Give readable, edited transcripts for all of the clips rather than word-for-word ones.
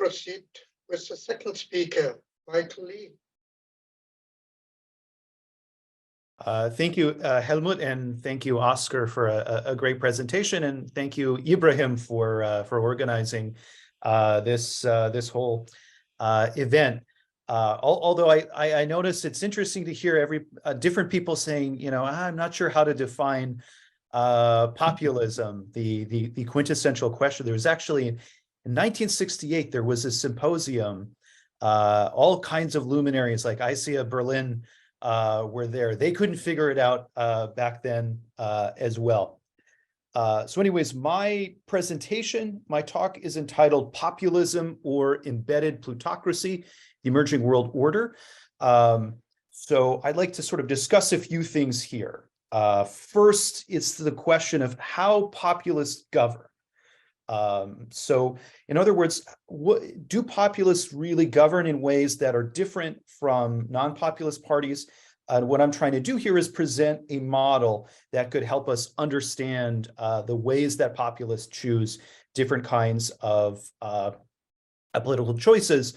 proceed with the second speaker, Michael Lee. Thank you, Helmut, and thank you, Oscar, for a great presentation, and thank you, Ibrahim, for organizing this whole event. Although I noticed it's interesting to hear different people saying, I'm not sure how to define populism, the quintessential question. There was actually in 1968 there was a symposium. All kinds of luminaries like Isia Berlin were there. They couldn't figure it out back then as well. So anyways, my talk is entitled Populism or Embedded Plutocracy, the Emerging World Order. So I'd like to sort of discuss a few things here. First, it's the question of how populists govern. So in other words, do populists really govern in ways that are different from non-populist parties? What I'm trying to do here is present a model that could help us understand the ways that populists choose different kinds of political choices.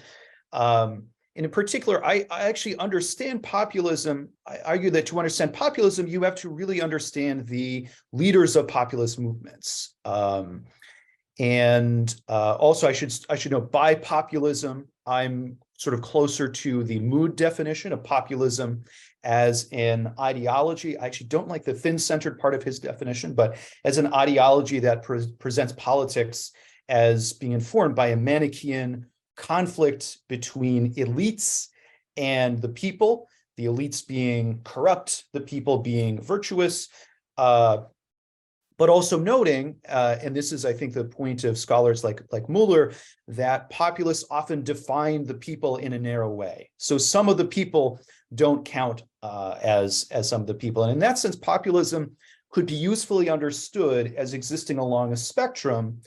And in particular, I actually understand populism. I argue that to understand populism, you have to really understand the leaders of populist movements. And also, I should note, by populism, I'm sort of closer to the Mood definition of populism as an ideology. I actually don't like the thin-centered part of his definition, but as an ideology that presents politics as being informed by a Manichaean conflict between elites and the people, the elites being corrupt, the people being virtuous, but also noting, and this is, I think, the point of scholars like Muller, that populists often define the people in a narrow way. So some of the people don't count as some of the people. And in that sense, populism could be usefully understood as existing along a spectrum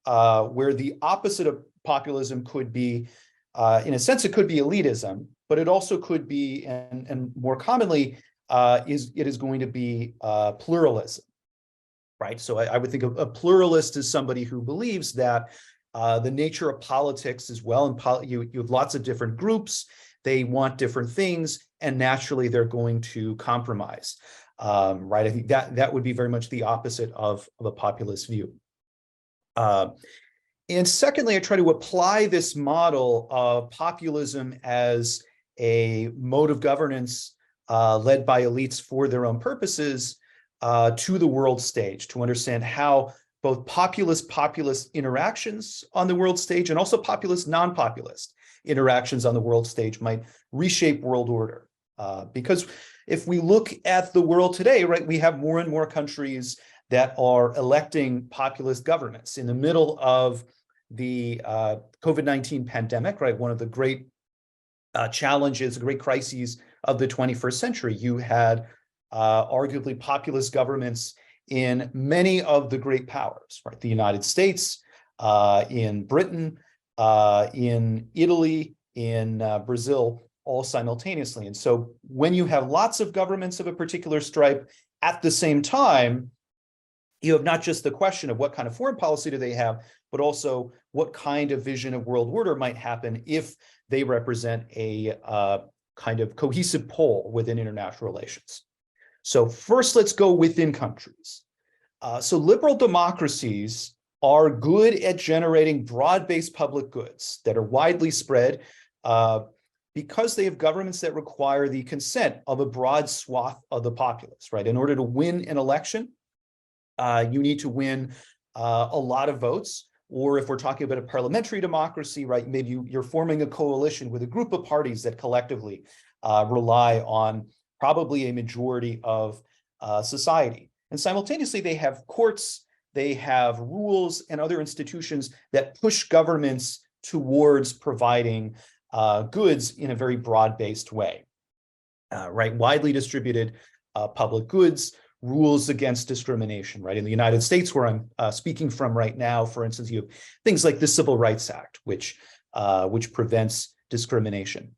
where the opposite of populism could be, in a sense, it could be elitism, but it also could be, and more commonly, it is going to be pluralism. Right. So I would think of a pluralist as somebody who believes that the nature of politics as well, and you have lots of different groups, they want different things, and naturally they're going to compromise. Right. I think that would be very much the opposite of a populist view. And secondly, I try to apply this model of populism as a mode of governance led by elites for their own purposes to the world stage, to understand how both populist interactions on the world stage and also populist non-populist interactions on the world stage might reshape world order. Because if we look at the world today, right, we have more and more countries that are electing populist governments. In the middle of the COVID-19 pandemic, right, one of the great challenges, great crises of the 21st century, you had arguably populist governments in many of the great powers, right? The United States, in Britain, in Italy, in Brazil, all simultaneously. And so when you have lots of governments of a particular stripe at the same time, you have not just the question of what kind of foreign policy do they have, but also what kind of vision of world order might happen if they represent a kind of cohesive pole within international relations. So first, let's go within countries. So liberal democracies are good at generating broad-based public goods that are widely spread because they have governments that require the consent of a broad swath of the populace, right? In order to win an election, you need to win a lot of votes. Or if we're talking about a parliamentary democracy, right, maybe you're forming a coalition with a group of parties that collectively rely on probably a majority of society. And simultaneously, they have courts, they have rules and other institutions that push governments towards providing goods in a very broad-based way, right? Widely distributed public goods, rules against discrimination, right? In the United States, where I'm speaking from right now, for instance, you have things like the Civil Rights Act, which prevents discrimination.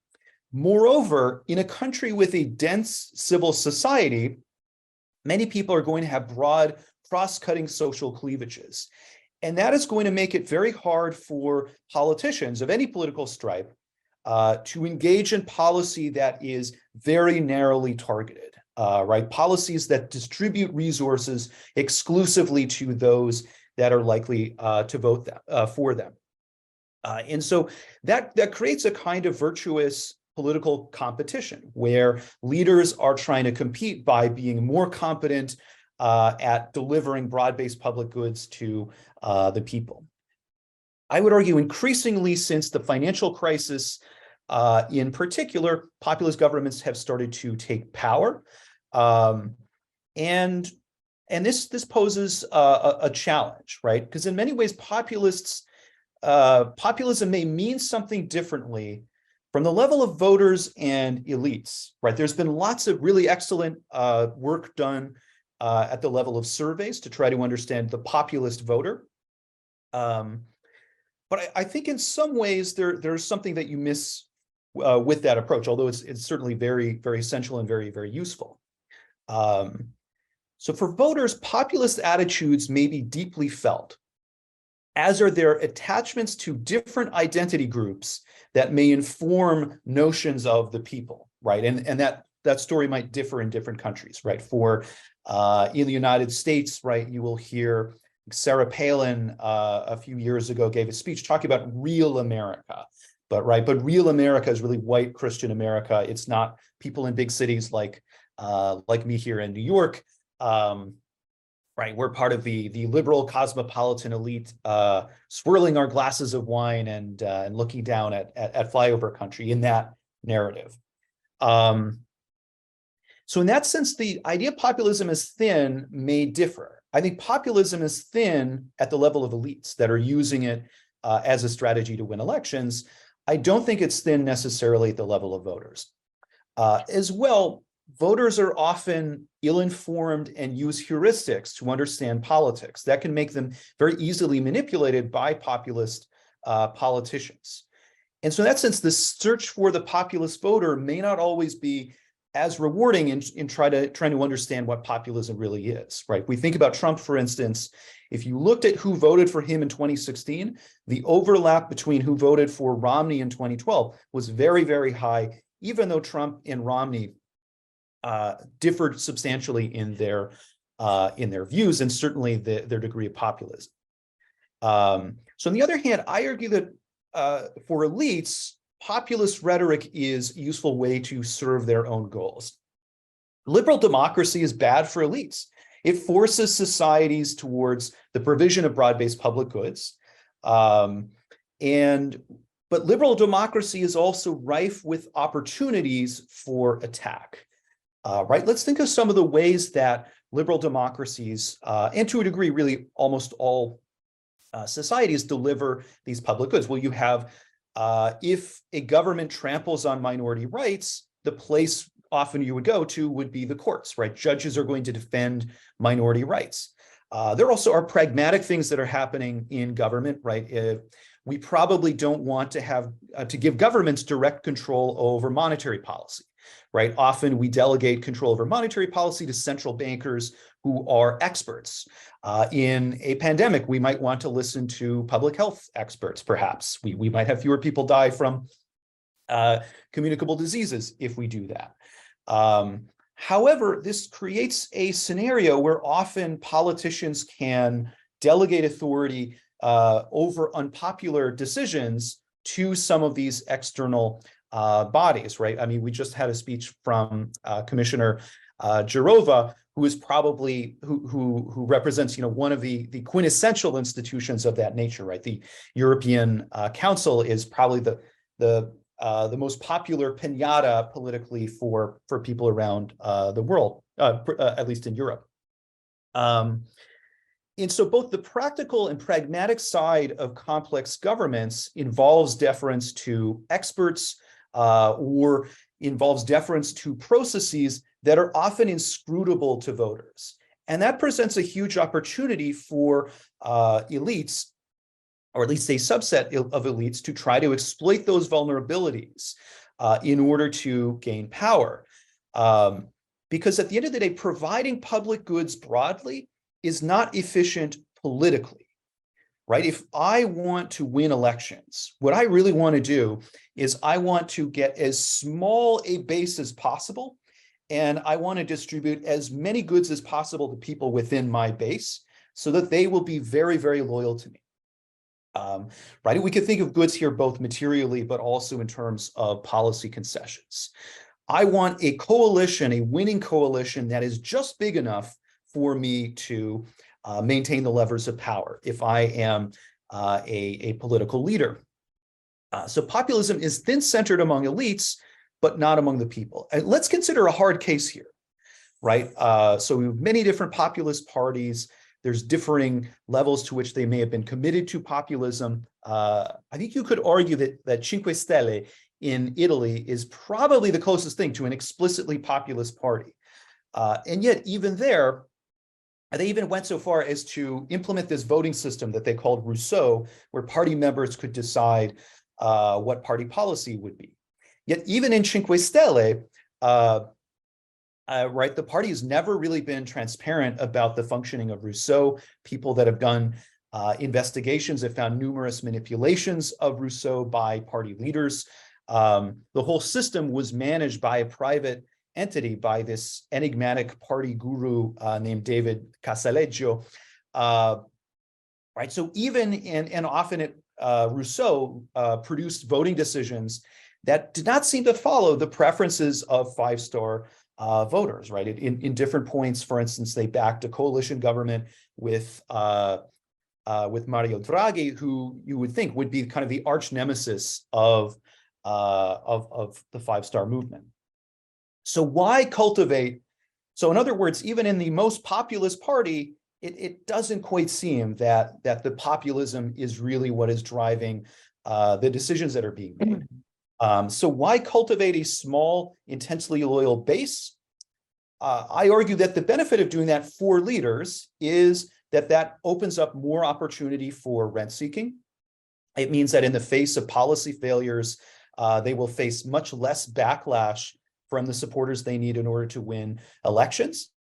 Moreover, in a country with a dense civil society, many people are going to have broad cross-cutting social cleavages. And that is going to make it very hard for politicians of any political stripe to engage in policy that is very narrowly targeted, right? Policies that distribute resources exclusively to those that are likely to vote for them. And so that creates a kind of virtuous political competition where leaders are trying to compete by being more competent at delivering broad-based public goods to the people. I would argue increasingly since the financial crisis, in particular, populist governments have started to take power. And this poses a challenge, right? Because in many ways, populism may mean something differently from the level of voters and elites, right? There's been lots of really excellent work done at the level of surveys to try to understand the populist voter. But I think in some ways there's something that you miss with that approach, although it's certainly very, very essential and very, very useful. So for voters, populist attitudes may be deeply felt, as are their attachments to different identity groups that may inform notions of the people, right? And that story might differ in different countries, right? For in the United States, right, you will hear Sarah Palin a few years ago gave a speech talking about real America, but real America is really white Christian America. It's not people in big cities like me here in New York. Right, we're part of the liberal cosmopolitan elite, swirling our glasses of wine and looking down at flyover country in that narrative. So in that sense, the idea of populism as thin may differ. I think populism is thin at the level of elites that are using it as a strategy to win elections. I don't think it's thin necessarily at the level of voters. As well, voters are often ill-informed and use heuristics to understand politics. That can make them very easily manipulated by populist politicians. And so in that sense, the search for the populist voter may not always be as rewarding in trying to understand what populism really is, right? We think about Trump, for instance. If you looked at who voted for him in 2016, the overlap between who voted for Romney in 2012 was very, very high, even though Trump and Romney differed substantially in their views and certainly their degree of populism. So on the other hand, I argue that for elites, populist rhetoric is a useful way to serve their own goals. Liberal democracy is bad for elites. It forces societies towards the provision of broad-based public goods. But liberal democracy is also rife with opportunities for attack. Right? Let's think of some of the ways that liberal democracies, and to a degree, really almost all societies deliver these public goods. Well, you have, if a government tramples on minority rights, the place often you would go to would be the courts, right? Judges are going to defend minority rights. There also are pragmatic things that are happening in government, right? We probably don't want to have to give governments direct control over monetary policy. Right? Often we delegate control over monetary policy to central bankers who are experts. In a pandemic, we might want to listen to public health experts, perhaps. We might have fewer people die from communicable diseases if we do that. However, this creates a scenario where often politicians can delegate authority over unpopular decisions to some of these external bodies, right? I mean, we just had a speech from Commissioner Jourova, who is probably who represents, one of the quintessential institutions of that nature, right? The European Council is probably the most popular piñata politically for people around the world, at least in Europe. And so both the practical and pragmatic side of complex governments involves deference to experts, or involves deference to processes that are often inscrutable to voters. And that presents a huge opportunity for elites, or at least a subset of elites, to try to exploit those vulnerabilities in order to gain power. Because at the end of the day, providing public goods broadly is not efficient politically. right? If I want to win elections, what I really want to do is I want to get as small a base as possible, and I want to distribute as many goods as possible to people within my base so that they will be very, very loyal to me. Right? We could think of goods here both materially, but also in terms of policy concessions. I want a coalition, a winning coalition that is just big enough for me to maintain the levers of power if I am a political leader. So populism is then centered among elites, but not among the people. And let's consider a hard case here, right? So we have many different populist parties. There's differing levels to which they may have been committed to populism. I think you could argue that Cinque Stelle in Italy is probably the closest thing to an explicitly populist party. And yet even there, they even went so far as to implement this voting system that they called Rousseau, where party members could decide what party policy would be. Yet even in Cinque Stelle, right, the party has never really been transparent about the functioning of Rousseau. People that have done investigations have found numerous manipulations of Rousseau by party leaders. The whole system was managed by a private entity, by this enigmatic party guru named David Casaleggio. Right, so even and often Rousseau produced voting decisions that did not seem to follow the preferences of five-star voters, right? In different points, for instance, they backed a coalition government with Mario Draghi, who you would think would be kind of the arch nemesis of the five-star movement. So why cultivate? So in other words, even in the most populist party, it doesn't quite seem that the populism is really what is driving the decisions that are being made. So why cultivate a small, intensely loyal base? I argue that the benefit of doing that for leaders is that opens up more opportunity for rent seeking. It means that in the face of policy failures, they will face much less backlash from the supporters they need in order to win elections.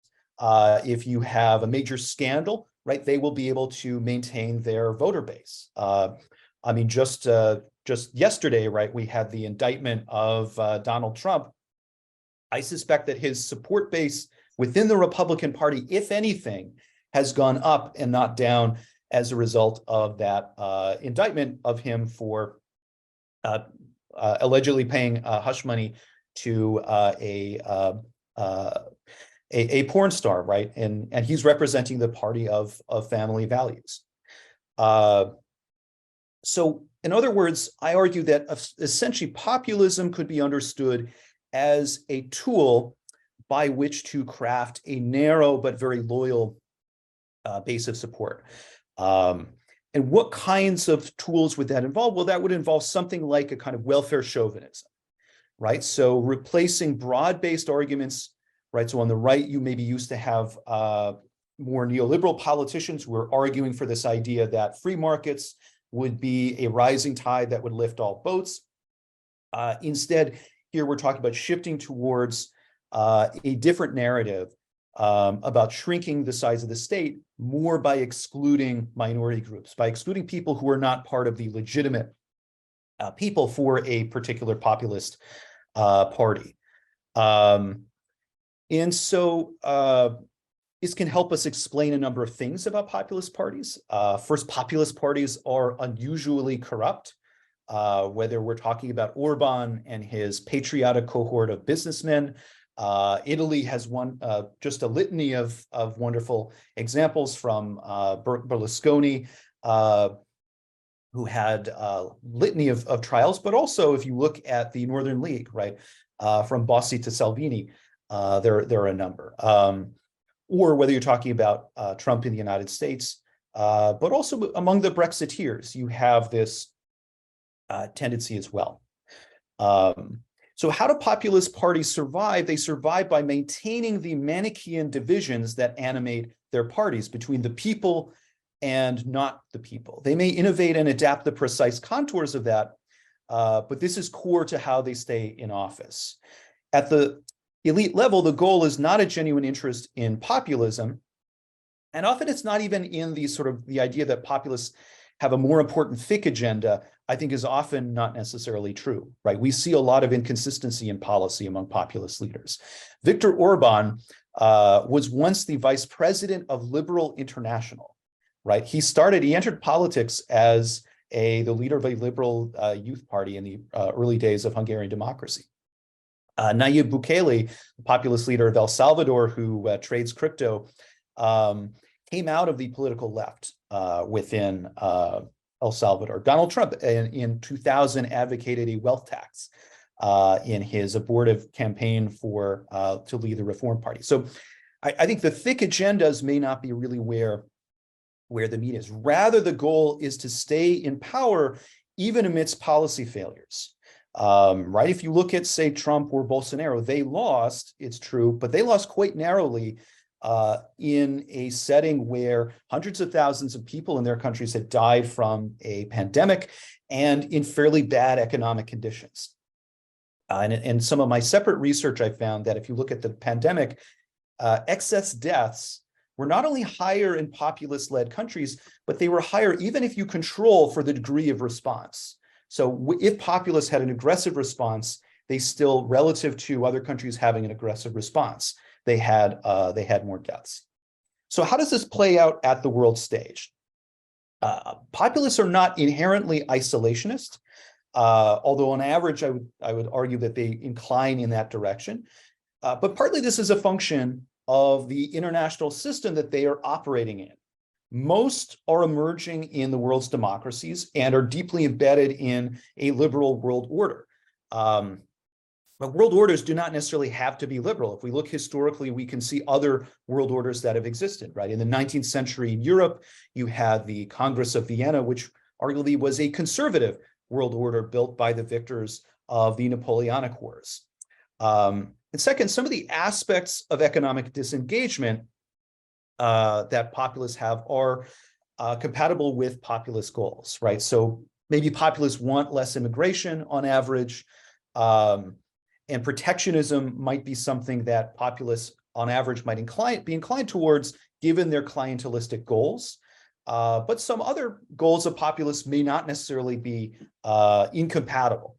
If you have a major scandal, right, they will be able to maintain their voter base. I mean, just yesterday, right, we had the indictment of Donald Trump. I suspect that his support base within the Republican Party, if anything, has gone up and not down as a result of that indictment of him for allegedly paying hush money to a porn star, right? And he's representing the party of family values. So in other words, I argue that essentially populism could be understood as a tool by which to craft a narrow but very loyal base of support. And what kinds of tools would that involve? Well, that would involve something like a kind of welfare chauvinism, right? So replacing broad-based arguments, right? So on the right, you maybe used to have more neoliberal politicians who were arguing for this idea that free markets would be a rising tide that would lift all boats. Instead, here we're talking about shifting towards a different narrative about shrinking the size of the state more by excluding minority groups, by excluding people who are not part of the legitimate people for a particular populist party. And so this can help us explain a number of things about populist parties. First, populist parties are unusually corrupt, whether we're talking about Orban and his patriotic cohort of businessmen. Italy has just a litany of wonderful examples from Berlusconi, who had a litany of trials, but also if you look at the Northern League, right, from Bossi to Salvini, there are a number. Or whether you're talking about Trump in the United States, but also among the Brexiteers, you have this tendency as well. So how do populist parties survive? They survive by maintaining the Manichaean divisions that animate their parties between the people and not the people. They may innovate and adapt the precise contours of that, but this is core to how they stay in office. At the elite level, the goal is not a genuine interest in populism, and often it's not even in the idea that populists have a more important thick agenda, I think is often not necessarily true, right? We see a lot of inconsistency in policy among populist leaders. Viktor Orban was once the vice president of Liberal International, right? He entered politics as the leader of a liberal youth party in the early days of Hungarian democracy. Nayib Bukele, the populist leader of El Salvador, who trades crypto, came out of the political left within El Salvador. Donald Trump in 2000 advocated a wealth tax in his abortive campaign to lead the Reform Party. So I think the thick agendas may not be really where the meat is. Rather, the goal is to stay in power even amidst policy failures. Right? If you look at, say, Trump or Bolsonaro, they lost, it's true, but they lost quite narrowly in a setting where hundreds of thousands of people in their countries had died from a pandemic and in fairly bad economic conditions. And some of my separate research, I found that if you look at the pandemic, excess deaths were not only higher in populist-led countries, but they were higher even if you control for the degree of response. So if populists had an aggressive response, they still, relative to other countries having an aggressive response, they had more deaths. So how does this play out at the world stage? Populists are not inherently isolationist, although on average, I would argue that they incline in that direction. But partly this is a function of the international system that they are operating in. Most are emerging in the world's democracies and are deeply embedded in a liberal world order. But world orders do not necessarily have to be liberal. If we look historically, we can see other world orders that have existed, right? In the 19th century in Europe, you had the Congress of Vienna, which arguably was a conservative world order built by the victors of the Napoleonic Wars. And second, some of the aspects of economic disengagement that populists have are compatible with populist goals, right? So maybe populists want less immigration on average, and protectionism might be something that populists on average might be inclined towards given their clientelistic goals. But some other goals of populists may not necessarily be incompatible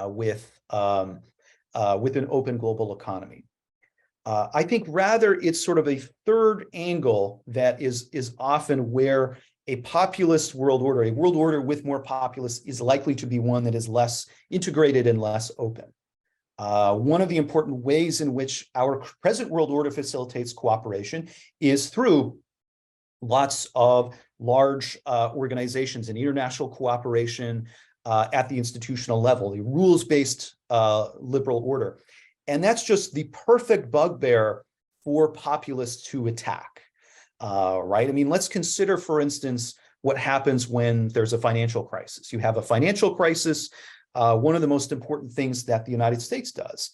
with an open global economy. I think rather it's sort of a third angle that is often where a populist world order, a world order with more populists, is likely to be one that is less integrated and less open. One of the important ways in which our present world order facilitates cooperation is through lots of large organizations and international cooperation at the institutional level, the rules-based liberal order. And that's just the perfect bugbear for populists to attack, right? I mean, let's consider, for instance, what happens when there's a financial crisis. You have a financial crisis. One of the most important things that the United States does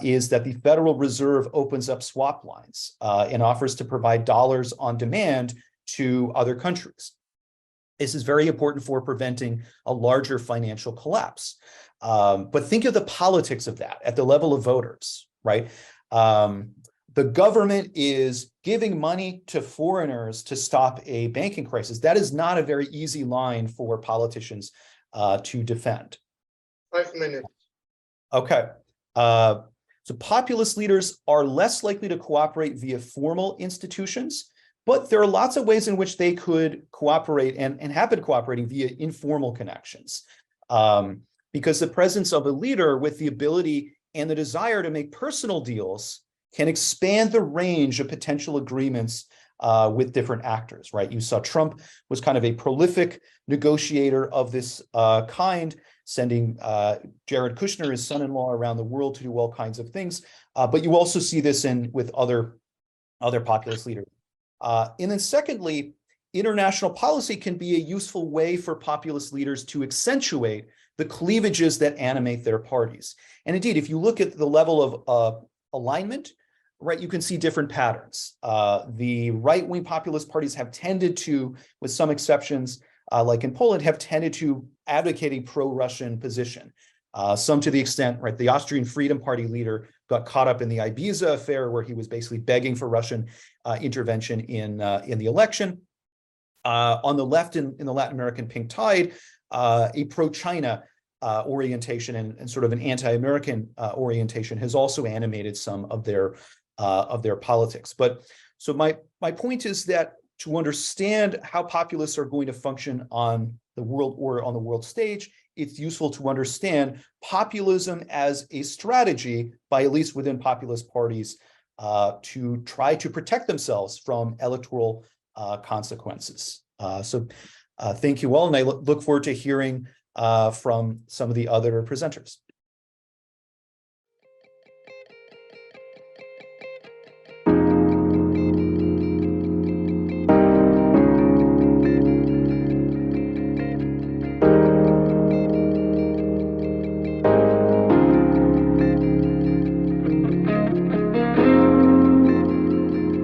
is that the Federal Reserve opens up swap lines and offers to provide dollars on demand to other countries. This is very important for preventing a larger financial collapse. But think of the politics of that at the level of voters, right? The government is giving money to foreigners to stop a banking crisis. That is not a very easy line for politicians to defend. 5 minutes. Okay. So populist leaders are less likely to cooperate via formal institutions, but there are lots of ways in which they could cooperate and have been cooperating via informal connections. Because the presence of a leader with the ability and the desire to make personal deals can expand the range of potential agreements with different actors, right? You saw Trump was kind of a prolific negotiator of this kind, sending Jared Kushner, his son-in-law, around the world to do all kinds of things. But you also see this with other populist leaders. And then secondly, international policy can be a useful way for populist leaders to accentuate the cleavages that animate their parties. And indeed, if you look at the level of alignment, right, you can see different patterns. The right-wing populist parties have tended to, with some exceptions, like in Poland, have tended to advocate a pro-Russian position. Some to the extent, right, the Austrian Freedom Party leader got caught up in the Ibiza affair, where he was basically begging for Russian intervention in the election. On the left in the Latin American pink tide, a pro-China orientation and sort of an anti-American orientation has also animated some of their politics. But so my point is that to understand how populists are going to function on the world or on the world stage, it's useful to understand populism as a strategy by at least within populist parties to try to protect themselves from electoral consequences. So thank you all, and I look forward to hearing from some of the other presenters.